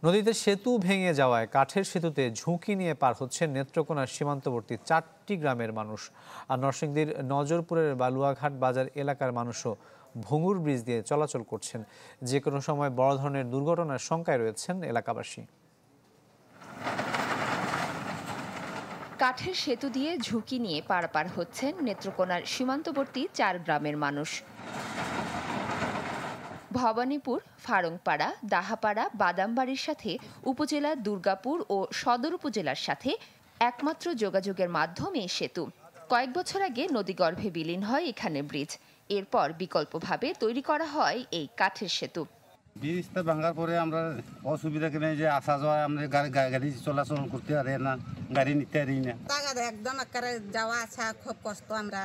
নদীতে সেতু ভেঙে যাওয়ায় কাঠের সেতুতে ঝুঁকি নিয়ে পার হচ্ছেন নেত্রকোনার সীমান্তবর্তী 4টি গ্রামের মানুষ। আর নরসিংদীর নজরপুরের বালুয়াঘাট বাজার এলাকার মানুষও ভঙ্গুর ব্রিজ দিয়ে চলাচল করছেন। যে কোনো সময় বড় ধরনের দুর্ঘটনার শঙ্কায় রয়েছেন এলাকাবাসী। কাঠের সেতু দিয়ে ঝুঁকি নিয়ে পারাপার হচ্ছেন নেত্রকোনার সীমান্তবর্তী 4 গ্রামের মানুষ। ভবানীপুর, ফারংপাড়া, দাহাপাড়া, বাদামবাড়ির সাথে উপজেলা দুর্গাপুর ও সদর উপজেলার সাথে একমাত্র যোগাযোগের মাধ্যম এই সেতু। কয়েক বছর আগে নদীগর্ভে বিলীন হয় এখানে ব্রিজ। এরপর বিকল্পভাবে তৈরি করা হয় এই কাঠের সেতু। ব্রিজটা ভাঙার পরে আমরা অসুবিধা কেন যে আসা যাওয়া আমরা গাড়ি চলাচল করতে পারি না, গাড়ি নিতে পারি না। একদম যাওয়া আসা খুব কষ্ট। আমরা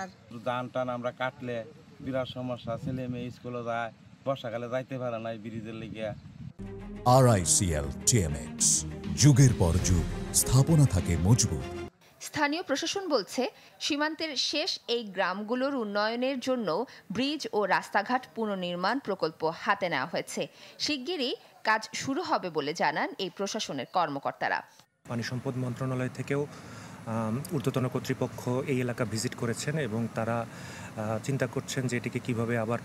ধান টান আমরা কাটলে বিরাট সমস্যা, ছেলে মেয়ে স্কুলে যায়, বর্ষাকালে যাইতে পারে না ব্রিজের লেগে। RICL TMX, যুগের পর যুগ স্থাপনা থাকে মজবুত। স্থানীয় প্রশাসন বলছে, সীমান্তের শেষ এই গ্রামগুলোর উন্নয়নের জন্য ব্রিজ ও রাস্তাঘাট পুনর্নির্মাণ প্রকল্প হাতে নেওয়া হয়েছে। শিগগিরই কাজ শুরু হবে বলে জানান এই প্রশাসনের কর্মকর্তারা। পানি সম্পদ মন্ত্রণালয় থেকেও ঊর্ধ্বতন কর্তৃপক্ষ এই এলাকা ভিজিট করেছেন এবং তারা চিন্তা করছেন যে এটিকে কীভাবে আবার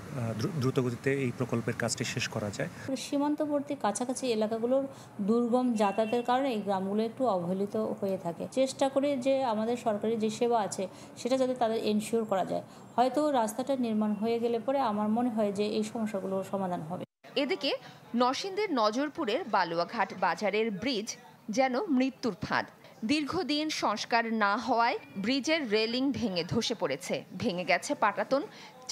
দ্রুতগতিতে এই প্রকল্পের কাজটি শেষ করা যায়। সীমান্তবর্তী কাছাকাছি এলাকাগুলোর দুর্গম যাতায়াতের কারণে এই গ্রামগুলো একটু অবহেলিত হয়ে থাকে। চেষ্টা করে যে আমাদের সরকারি যে সেবা আছে সেটা যাতে তাদের এনশিওর করা যায়। হয়তো রাস্তাটা নির্মাণ হয়ে গেলে পরে আমার মনে হয় যে এই সমস্যাগুলোর সমাধান হবে। এদিকে নরসিংদীর নজরপুরের বালুয়াঘাট বাজারের ব্রিজ যেন মৃত্যুর ফাঁদ। দীর্ঘদিন সংস্কার না হওয়ায় ব্রিজের রেলিং ভেঙে ধসে পড়েছে। ভেঙে গেছে পাটাতন।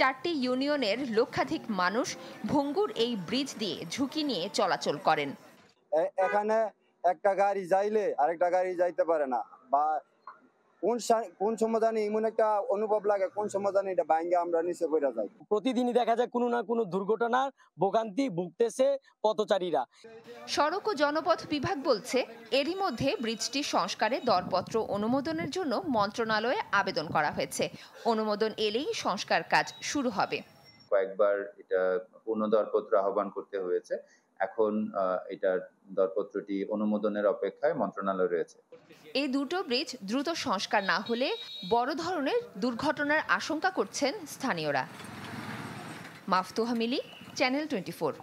4টি ইউনিয়নের লক্ষাধিক মানুষ ভঙ্গুর এই ব্রিজ দিয়ে ঝুঁকি নিয়ে চলাচল করেন। এখানে একটা গাড়ি যাইলে আরেকটা গাড়ি যাইতে পারে না, বা কোন সময় জানি এমন একটা অনুভব লাগে, কোন সময় জানি এটা ভাঙে আমরা নিচে পড়ে যাই। প্রতিদিনই দেখা যায় কোনো না কোনো দুর্ঘটনার ভোগান্তি ভুগতেছে পথচারীরা। সড়ক ও জনপথ বিভাগ বলছে, এরই মধ্যে ব্রিজটি সংস্কারে দরপত্র অনুমোদনের জন্য মন্ত্রণালয়ে আবেদন করা হয়েছে। অনুমোদন এলেই সংস্কার কাজ শুরু হবে। কয়েকবার এটা পূর্ণ দরপত্র আহ্বান করতে হয়েছে। এখন এটার দরপত্রটি অনুমোদনের অপেক্ষায় মন্ত্রণালয় রয়েছে। এই দুটো ব্রিজ দ্রুত সংস্কার না হলে বড় ধরনের দুর্ঘটনার আশঙ্কা করছেন স্থানীয়রা। মাফতুহা মিলি, চ্যানেল 24।